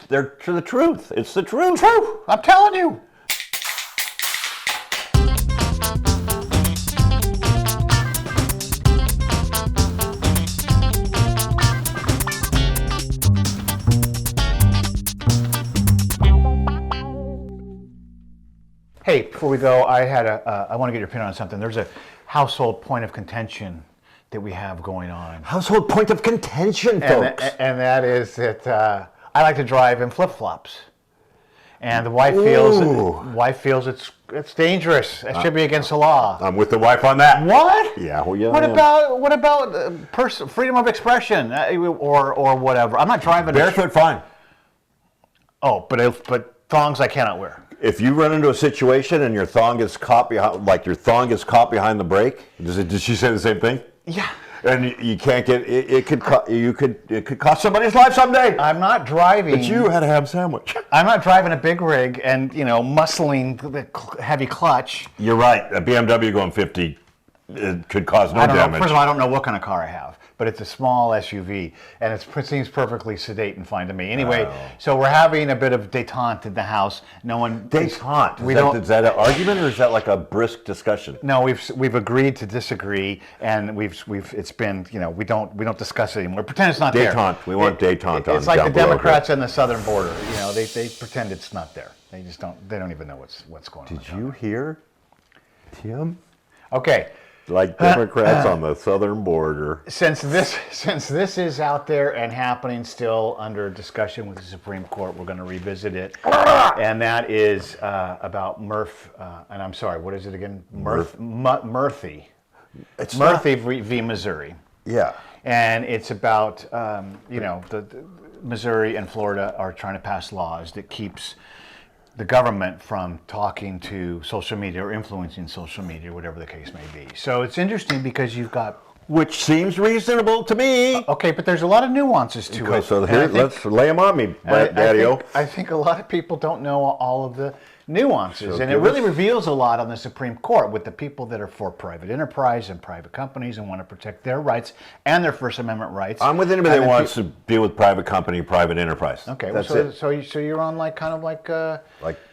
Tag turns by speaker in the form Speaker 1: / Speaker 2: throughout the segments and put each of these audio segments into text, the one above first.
Speaker 1: They're to the truth. It's the truth.
Speaker 2: True. I'm telling you. Hey, before we go, I want to get your opinion on something. There's a household point of contention that we have going on.
Speaker 1: Household point of contention, folks.
Speaker 2: And that is that I like to drive in flip-flops. And the wife feels it's dangerous. It should be against the law.
Speaker 1: I'm with the wife on that.
Speaker 2: What?
Speaker 1: Yeah. Well, yeah.
Speaker 2: What about freedom of expression or whatever? I'm not driving
Speaker 1: barefoot. Fine.
Speaker 2: Oh, but thongs I cannot wear.
Speaker 1: If you run into a situation and your thong is caught behind, behind the brake, did she say the same thing?
Speaker 2: Yeah.
Speaker 1: And you can't get it. It could cost somebody's life someday.
Speaker 2: I'm not driving.
Speaker 1: But you had a ham sandwich.
Speaker 2: I'm not driving a big rig and muscling the heavy clutch.
Speaker 1: You're right. A BMW going 50 it could cause no damage.
Speaker 2: First of all, I don't know what kind of car I have, but it's a small SUV, and it seems perfectly sedate and fine to me. Anyway, so we're having a bit of détente in the house. No one
Speaker 1: détente. Is that an argument or is that like a brisk discussion?
Speaker 2: No, we've agreed to disagree, and it's been we don't discuss it anymore. Pretend it's not there.
Speaker 1: Détente. We want détente.
Speaker 2: It's like the Democrats and the southern border. They pretend it's not there. They just don't. They don't even know what's going on.
Speaker 1: Did you hear, Tim?
Speaker 2: Okay.
Speaker 1: Like Democrats on the southern border.
Speaker 2: Since this is out there and happening still under discussion with the Supreme Court, we're going to revisit it. And that is about and I'm sorry, what is it again? Murthy. It's Murthy v. Missouri.
Speaker 1: Yeah.
Speaker 2: And it's about, the Missouri and Florida are trying to pass laws that keeps the government from talking to social media or influencing social media, whatever the case may be. So it's interesting because you've got...
Speaker 1: Which seems reasonable to me.
Speaker 2: Okay, but there's a lot of nuances to it.
Speaker 1: So here, let's lay them on me, Daddy-O.
Speaker 2: I think a lot of people don't know all of the nuances, and it really reveals a lot on the Supreme Court with the people that are for private enterprise and private companies and want to protect their rights and their First Amendment rights.
Speaker 1: I'm with anybody that wants to deal with private company, private enterprise.
Speaker 2: Okay, so you're on like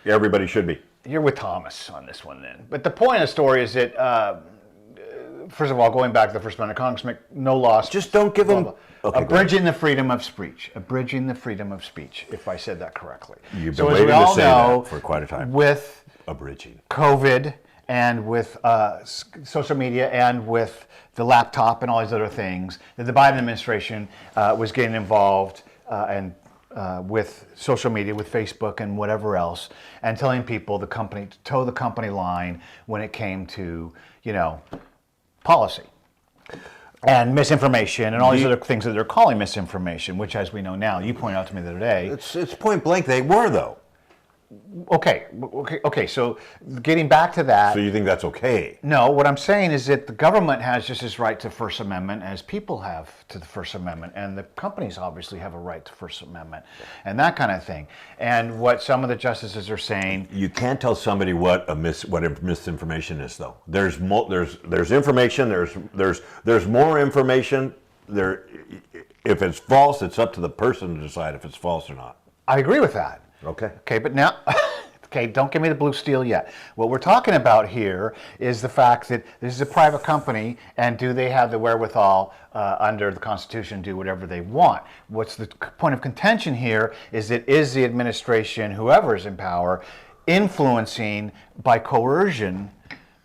Speaker 1: everybody should be.
Speaker 2: You're with Thomas on this one then. But the point of the story is that, first of all, going back to the First Amendment, Congress make no laws.
Speaker 1: Just don't give them... Okay,
Speaker 2: abridging the freedom of speech. Abridging the freedom of speech, if I said that correctly.
Speaker 1: You've been waiting to say that for quite a time.
Speaker 2: With
Speaker 1: abridging
Speaker 2: COVID and with social media and with the laptop and all these other things, that the Biden administration was getting involved and with social media, with Facebook and whatever else, and telling people to toe the company line when it came to, policy. And misinformation and all these other things that they're calling misinformation, which, as we know now, you pointed out to me the other day.
Speaker 1: It's point blank. They were, though.
Speaker 2: Okay. So getting back to that.
Speaker 1: So you think that's okay?
Speaker 2: No, what I'm saying is that the government has just as right to First Amendment as people have to the First Amendment, and the companies obviously have a right to First Amendment, and that kind of thing. And what some of the justices are saying.
Speaker 1: You can't tell somebody what misinformation is, though. There's information. There's more information. If it's false, it's up to the person to decide if it's false or not.
Speaker 2: I agree with that. Okay, but now, don't give me the blue steel yet. What we're talking about here is the fact that this is a private company, and do they have the wherewithal under the Constitution to do whatever they want? What's the point of contention here is that is the administration, whoever is in power, influencing by coercion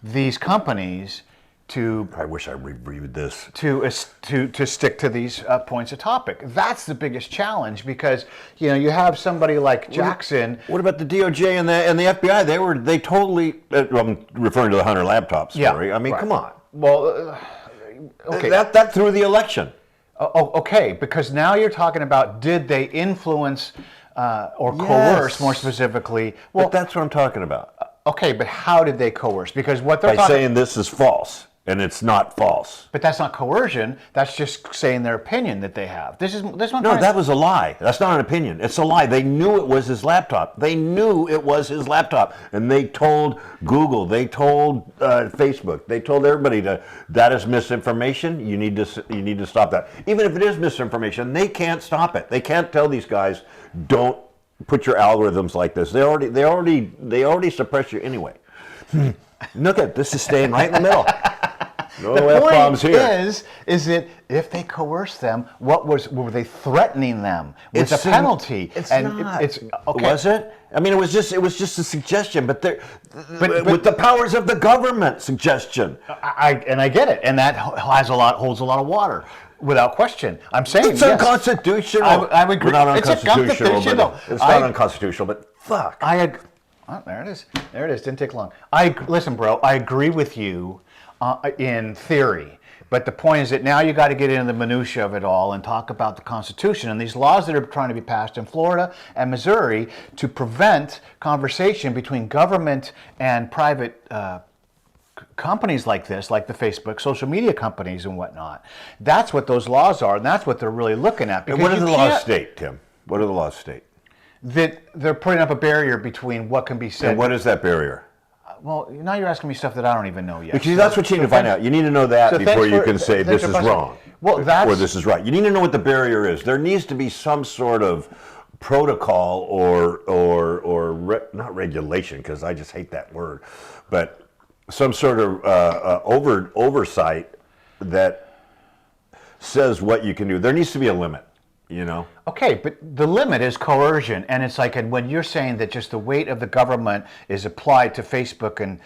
Speaker 2: these companies to...
Speaker 1: I wish I reviewed this.
Speaker 2: To stick to these points of topic. That's the biggest challenge because, you have somebody like Jackson.
Speaker 1: What about the DOJ and the FBI? They totally, I'm referring to the Hunter laptop story.
Speaker 2: Yeah,
Speaker 1: I mean,
Speaker 2: right.
Speaker 1: Come on.
Speaker 2: Well, okay.
Speaker 1: That threw the election.
Speaker 2: Okay, because now you're talking about did they influence or coerce, more specifically.
Speaker 1: Well, but that's what I'm talking about.
Speaker 2: Okay, but how did they coerce? Because what they're
Speaker 1: saying this is false. and it's not false.
Speaker 2: But that's not coercion. That's just saying their opinion that they have. This is what
Speaker 1: No, that was a lie. That's not an opinion. It's a lie. They knew it was his laptop. They knew it was his laptop, and they told Google, they told Facebook, they told everybody that is misinformation. You need to stop that. Even if it is misinformation, they can't stop it. They can't tell these guys, don't put your algorithms like this. They already suppress you anyway. Look at this is staying right in the middle. No F-bombs here.
Speaker 2: Is that if they coerced them, were they threatening them with a penalty?
Speaker 1: It's not. It's okay. Was it? I mean, it was just a suggestion, but with the powers of the government, suggestion.
Speaker 2: I get it, and that holds a lot of water. Without question, I'm saying
Speaker 1: it's unconstitutional.
Speaker 2: I would agree.
Speaker 1: Well, not unconstitutional, it's not unconstitutional. But fuck.
Speaker 2: Oh, there it is. There it is. Didn't take long. Listen, bro. I agree with you in theory, but the point is that now you got to get into the minutia of it all and talk about the Constitution and these laws that are trying to be passed in Florida and Missouri to prevent conversation between government and private companies like this, like the Facebook, social media companies and whatnot. That's what those laws are, and that's what they're really looking at.
Speaker 1: And what do the laws state, Tim? What do the laws state?
Speaker 2: That they're putting up a barrier between what can be said.
Speaker 1: And what is that barrier?
Speaker 2: Well, now you're asking me stuff that I don't even know yet.
Speaker 1: Because that's what you need to find out. You need to know that before you can say this is wrong or this is right. You need to know what the barrier is. There needs to be some sort of protocol or not regulation, because I just hate that word, but some sort of oversight that says what you can do. There needs to be a limit, you know?
Speaker 2: Okay, but the limit is coercion, and it's like, and when you're saying that just the weight of the government is applied to Facebook and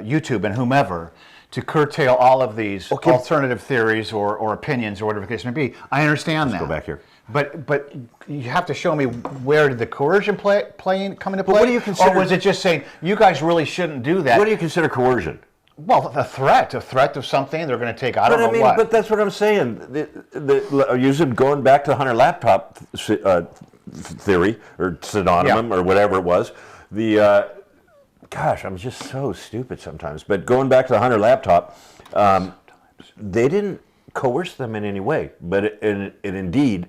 Speaker 2: YouTube and whomever to curtail all of these alternative theories or opinions or whatever the case may be, I understand that.
Speaker 1: Go back here.
Speaker 2: But you have to show me, where did the coercion come into play?
Speaker 1: But what do you consider?
Speaker 2: Or was it just saying you guys really shouldn't do that?
Speaker 1: What do you consider coercion?
Speaker 2: Well, a threat of something they're going to take. I don't know what.
Speaker 1: But that's what I'm saying. Using going back to the Hunter laptop theory or synonym or whatever it was. Gosh, I'm just so stupid sometimes. But going back to the Hunter laptop, they didn't coerce them in any way, but it indeed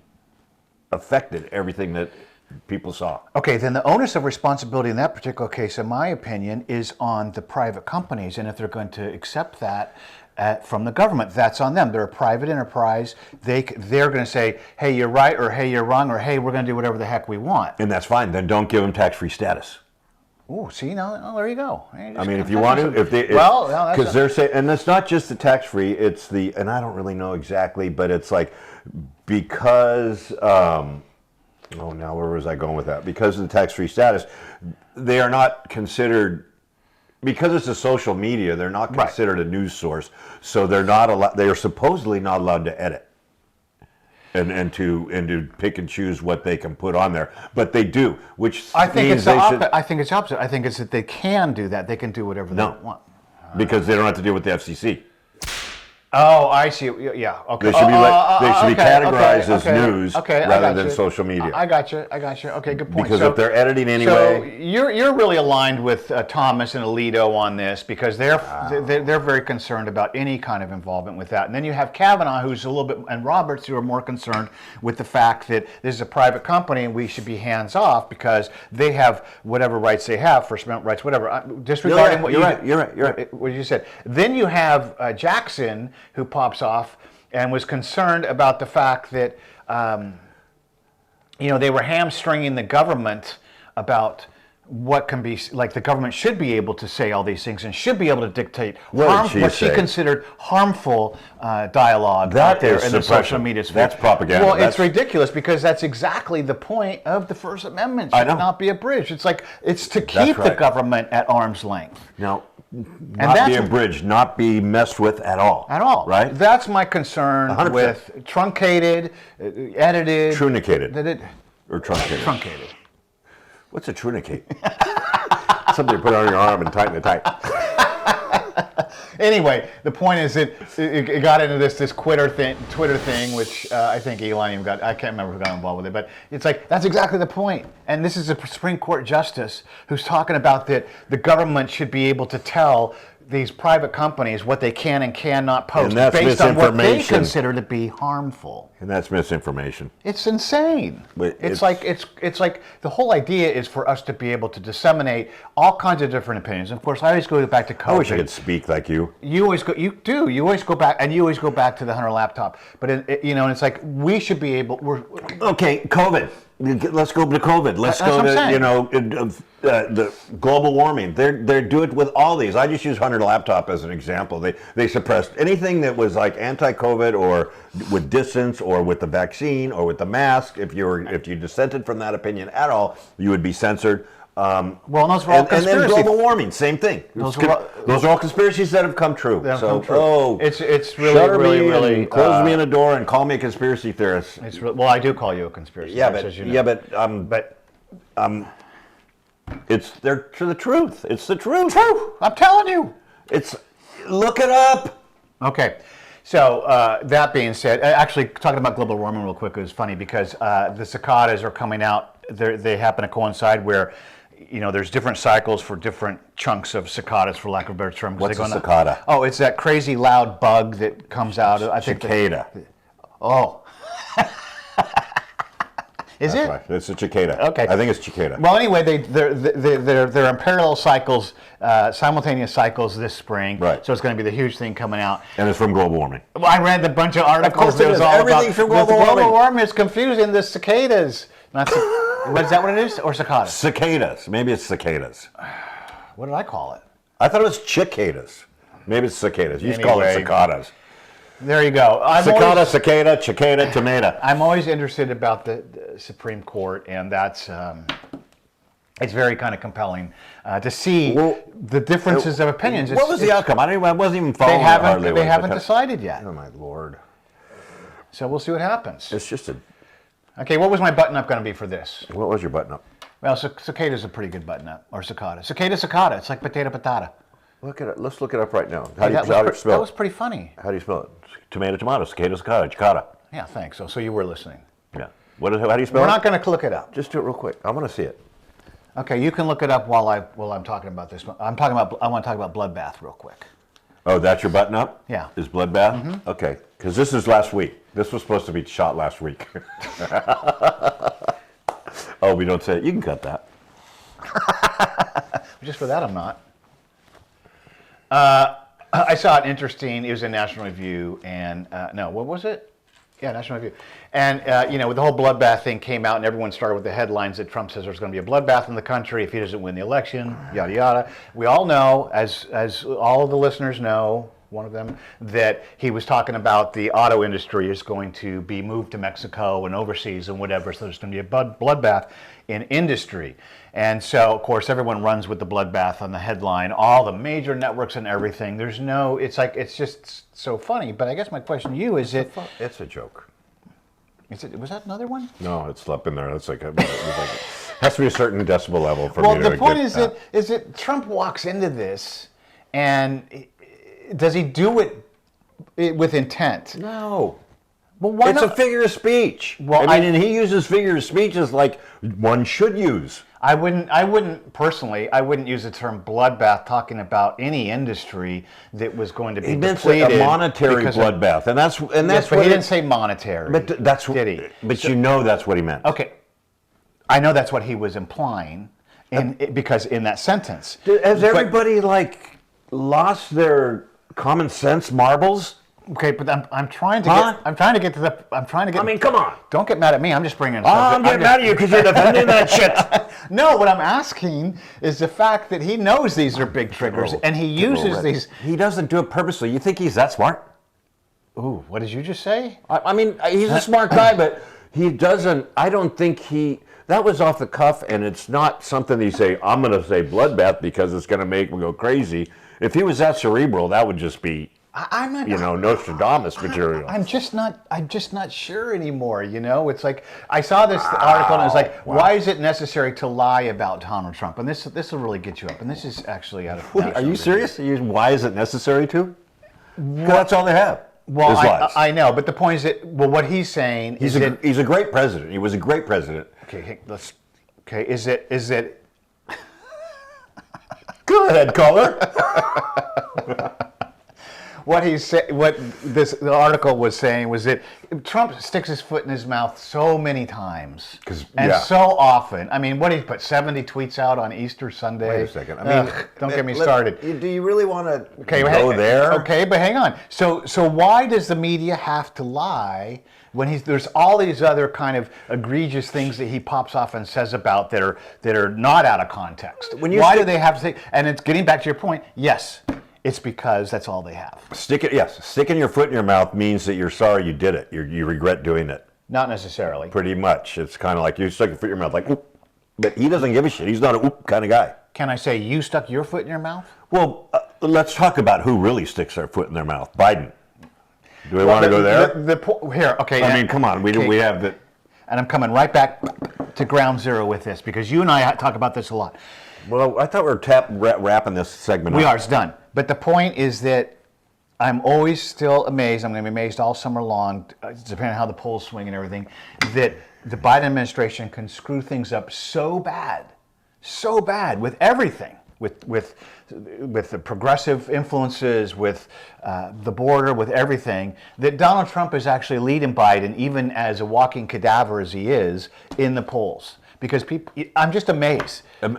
Speaker 1: affected everything that people saw.
Speaker 2: Okay, then the onus of responsibility in that particular case, in my opinion, is on the private companies. And if they're going to accept that from the government, that's on them. They're a private enterprise. They're going to say, hey, you're right, or hey, you're wrong, or hey, we're going to do whatever the heck we want.
Speaker 1: And that's fine. Then don't give them tax-free status.
Speaker 2: Oh, see, now there you go.
Speaker 1: I mean, if you want to, because they're saying, and it's not just the tax-free, it's and I don't really know exactly, but it's like, because, now where was I going with that? Because of the tax-free status, they are not considered, because it's a social media, they're not considered a news source, so they're not allowed, they are supposedly not allowed to edit. And to pick and choose what they can put on there, but they do, which
Speaker 2: I think it's opposite. I think it's opposite. I think it's that they can do that. They can do whatever they want
Speaker 1: because they don't have to deal with the FCC.
Speaker 2: Oh, I see. Yeah, okay.
Speaker 1: They should be categorized as news rather than social media.
Speaker 2: I got you. Okay, good point.
Speaker 1: Because if they're editing anyway,
Speaker 2: so you're really aligned with Thomas and Alito on this, because they're very concerned about any kind of involvement with that. And then you have Kavanaugh, who's a little bit, and Roberts, who are more concerned with the fact that this is a private company and we should be hands off because they have whatever rights they have, First Amendment rights, whatever. Disregarding what you're right. What you said. Then you have Jackson, who pops off and was concerned about the fact that they were hamstringing the government about what can be, like, the government should be able to say all these things and should be able to dictate what she considered harmful dialogue out there in the social media sphere.
Speaker 1: That's propaganda.
Speaker 2: Well, it's ridiculous, because that's exactly the point of the First Amendment. It should not be abridged. It's like, it's to keep the government at arm's length.
Speaker 1: Now, not be abridged, not be messed with at all.
Speaker 2: At all.
Speaker 1: Right?
Speaker 2: That's my concern 100%. With truncated, edited.
Speaker 1: Trunicated. Or truncated.
Speaker 2: Truncated.
Speaker 1: What's a trunicate? Something you put on your arm and tighten it tight.
Speaker 2: Anyway, the point is that it got into this Twitter thing, which I think Elon even got. I can't remember who got involved with it, but it's like, that's exactly the point. And this is a Supreme Court justice who's talking about that the government should be able to tell these private companies what they can and cannot post
Speaker 1: And that's
Speaker 2: based on what they
Speaker 1: misinformation.
Speaker 2: consider to be harmful.
Speaker 1: And that's misinformation.
Speaker 2: It's insane.
Speaker 1: But
Speaker 2: It's like the whole idea is for us to be able to disseminate all kinds of different opinions. Of course, I always go back to COVID.
Speaker 1: I wish I could speak like you.
Speaker 2: You always go back to the Hunter laptop. But and it's like we should be able.
Speaker 1: Okay, COVID. Let's go to COVID. Let's
Speaker 2: That's
Speaker 1: go
Speaker 2: what I'm
Speaker 1: to the global warming. They do it with all these. I just use Hunter laptop as an example. They suppressed anything that was like anti-COVID or with distance or with the vaccine or with the mask. If you dissented from that opinion at all, you would be censored.
Speaker 2: Well, those were all
Speaker 1: and
Speaker 2: conspiracy.
Speaker 1: then global warming, same thing. Those are all conspiracies that have come true.
Speaker 2: It's really,
Speaker 1: shutter
Speaker 2: really,
Speaker 1: me
Speaker 2: really
Speaker 1: and close me in a door and call me a conspiracy theorist.
Speaker 2: Well, I do call you a conspiracy theorist, as you know.
Speaker 1: They're to the truth. It's the truth.
Speaker 2: True. I'm telling you.
Speaker 1: Look it up.
Speaker 2: Okay. So that being said, actually talking about global warming real quick is funny because the cicadas are coming out. They happen to coincide where, there's different cycles for different chunks of cicadas, for lack of a better term.
Speaker 1: What's a cicada?
Speaker 2: Oh, it's that crazy loud bug that comes out. I think
Speaker 1: cicada.
Speaker 2: Oh. Is
Speaker 1: That's
Speaker 2: it?
Speaker 1: right. It's a cicada.
Speaker 2: Okay.
Speaker 1: I think it's cicada.
Speaker 2: Well, anyway, they're in parallel cycles, simultaneous cycles this spring.
Speaker 1: Right.
Speaker 2: So it's going to be the huge thing coming out.
Speaker 1: And it's from global warming.
Speaker 2: Well, I read a bunch of articles.
Speaker 1: Of course it is. Everything's from global warming.
Speaker 2: Global warming is confusing the cicadas. Is that what it is? Or cicadas?
Speaker 1: Cicadas. Maybe it's cicadas.
Speaker 2: What did I call it?
Speaker 1: I thought it was cicadas. Maybe it's cicadas. You just call it cicadas.
Speaker 2: There you go.
Speaker 1: Cicada, tomato.
Speaker 2: I'm always interested about the Supreme Court, and that's it's very kind of compelling to see the differences of opinions.
Speaker 1: What was the outcome? I wasn't even following.
Speaker 2: They haven't decided yet.
Speaker 1: Oh my Lord!
Speaker 2: So we'll see what happens.
Speaker 1: It's just a.
Speaker 2: Okay, what was my button up going to be for this?
Speaker 1: What was your button up?
Speaker 2: Well, cicada's a pretty good button up, or cicada. Cicada. It's like potato patata.
Speaker 1: Look at it. Let's look it up right now.
Speaker 2: How do you spell it? That was pretty funny.
Speaker 1: How do you spell it? Tomato, cicada, cicada.
Speaker 2: Yeah, thanks. So you were listening.
Speaker 1: Yeah. How do you spell it?
Speaker 2: We're not going to look it up.
Speaker 1: Just do it real quick. I want to see it.
Speaker 2: Okay, you can look it up while I'm talking about this. I want to talk about bloodbath real quick.
Speaker 1: Oh, that's your button up?
Speaker 2: Yeah.
Speaker 1: Is bloodbath? Mm-hmm. Okay, because this is last week. This was supposed to be shot last week. Oh, we don't say it. You can cut that.
Speaker 2: Just for that, I'm not. I saw it interesting. It was in National Review, and no, what was it? Yeah, National Review. And with the whole bloodbath thing came out, and everyone started with the headlines that Trump says there's going to be a bloodbath in the country if he doesn't win the election. Yada yada. We all know, as all of the listeners know, one of them, that he was talking about the auto industry is going to be moved to Mexico and overseas and whatever. So there's going to be a bloodbath in industry. And so, of course, everyone runs with the bloodbath on the headline, all the major networks and everything. It's just so funny. But I guess my question to you is
Speaker 1: It's a joke.
Speaker 2: Was that another one?
Speaker 1: No, it's up in there. It's like has to be a certain decibel level for me to
Speaker 2: Well, the point
Speaker 1: get
Speaker 2: is that Trump walks into this, and does he do it with intent?
Speaker 1: No.
Speaker 2: Well, why
Speaker 1: it's
Speaker 2: not?
Speaker 1: a figure of speech.
Speaker 2: Well,
Speaker 1: and he uses figure of speech as like one should use.
Speaker 2: I wouldn't personally. I wouldn't use the term bloodbath talking about any industry that was going to be depleted.
Speaker 1: He meant a monetary bloodbath, and that's
Speaker 2: yes, but he didn't say monetary.
Speaker 1: But that's
Speaker 2: did he?
Speaker 1: But that's what he meant.
Speaker 2: Okay, I know that's what he was implying, because in that sentence,
Speaker 1: has everybody lost their common sense marbles?
Speaker 2: Okay, but I'm trying to get. I'm trying to get to the. I mean,
Speaker 1: come on!
Speaker 2: Don't get mad at me. I'm just bringing.
Speaker 1: I'm getting mad at you because you're defending that shit.
Speaker 2: No, what I'm asking is the fact that he knows these are big triggers, and he uses these.
Speaker 1: He doesn't do it purposely. You think he's that smart?
Speaker 2: Ooh, what did you just say?
Speaker 1: I mean, he's a smart guy, but he doesn't. I don't think he. That was off the cuff, and it's not something you say. I'm going to say bloodbath because it's going to make me go crazy. If he was that cerebral, that would just be.
Speaker 2: I'm not,
Speaker 1: Nostradamus material.
Speaker 2: I'm just not sure anymore. It's like I saw this article and it was like, why is it necessary to lie about Donald Trump? And this will really get you up. And this is actually out of.
Speaker 1: Are you serious? Why is it necessary to? Because that's all they have.
Speaker 2: Well, I know, but the point is that what he's saying
Speaker 1: he's a great president. He was a great president.
Speaker 2: Okay, is it?
Speaker 1: Go ahead, caller.
Speaker 2: What the article was saying was that Trump sticks his foot in his mouth so many times and so often. I mean, what did he put 70 tweets out on Easter Sunday?
Speaker 1: Wait a second. I mean,
Speaker 2: don't get me started.
Speaker 1: Do you really want to
Speaker 2: go
Speaker 1: there?
Speaker 2: Okay, but hang on. So why does the media have to lie when there's all these other kind of egregious things that he pops off and says about that are not out of context? Why do they have to say? And it's getting back to your point. Yes. It's because that's all they have.
Speaker 1: Sticking your foot in your mouth means that you're sorry you did it. You regret doing it.
Speaker 2: Not necessarily.
Speaker 1: Pretty much. It's kind of like you stuck your foot in your mouth, like, oop. But he doesn't give a shit. He's not a oop kind of guy.
Speaker 2: Can I say you stuck your foot in your mouth?
Speaker 1: Well, let's talk about who really sticks their foot in their mouth. Biden. Do we want to go there?
Speaker 2: Here, okay.
Speaker 1: I mean, come on. We have the...
Speaker 2: And I'm coming right back to ground zero with this because you and I talk about this a lot.
Speaker 1: Well, I thought we were wrapping this segment up.
Speaker 2: We are. It's done. But the point is that I'm always still amazed. I'm going to be amazed all summer long, depending on how the polls swing and everything, that the Biden administration can screw things up so bad with everything, with the progressive influences, with the border, with everything, that Donald Trump is actually leading Biden, even as a walking cadaver as he is, in the polls. Because I'm just amazed.
Speaker 1: And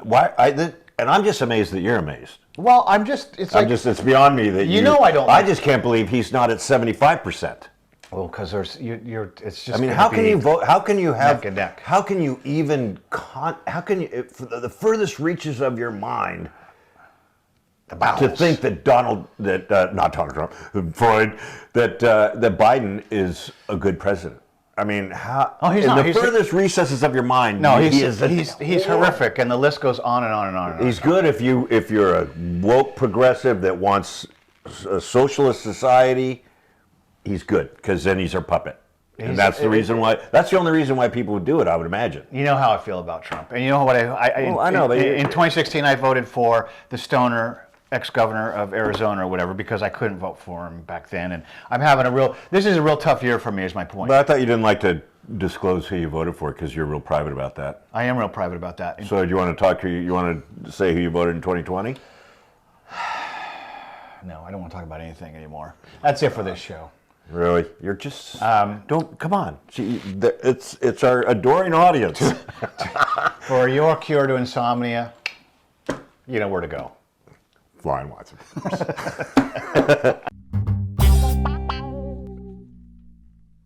Speaker 1: I'm just amazed that you're amazed.
Speaker 2: Well, it's
Speaker 1: beyond me that
Speaker 2: I don't.
Speaker 1: I just can't believe he's not at 75%.
Speaker 2: Well, because it's just.
Speaker 1: I mean, how can you vote? How can you have?
Speaker 2: Neck and neck.
Speaker 1: How can you even? How can you? The furthest reaches of your mind. To think that not Donald Trump, Freud, that Biden is a good president. I mean, how?
Speaker 2: Oh, he's
Speaker 1: in
Speaker 2: not.
Speaker 1: the furthest recesses of your mind.
Speaker 2: No, he's horrific, and the list goes on and on and on.
Speaker 1: He's good if you're a woke progressive that wants a socialist society. He's good because then he's our puppet, and that's the reason why. That's the only reason why people would do it. I would imagine.
Speaker 2: You know how I feel about Trump, and you know what I know. But in 2016, I voted for the stoner ex-governor of Arizona or whatever because I couldn't vote for him back then, and I'm having this is a real tough year for me. Is my point.
Speaker 1: But I thought you didn't like to disclose who you voted for because you're real private about that.
Speaker 2: I am real private about that.
Speaker 1: So do you want to talk? You want to say who you voted in 2020?
Speaker 2: No, I don't want to talk about anything anymore. That's it for this show.
Speaker 1: Really? You're just don't come on. It's our adoring audience.
Speaker 2: For your cure to insomnia, you know where to go.
Speaker 1: Flying Watson.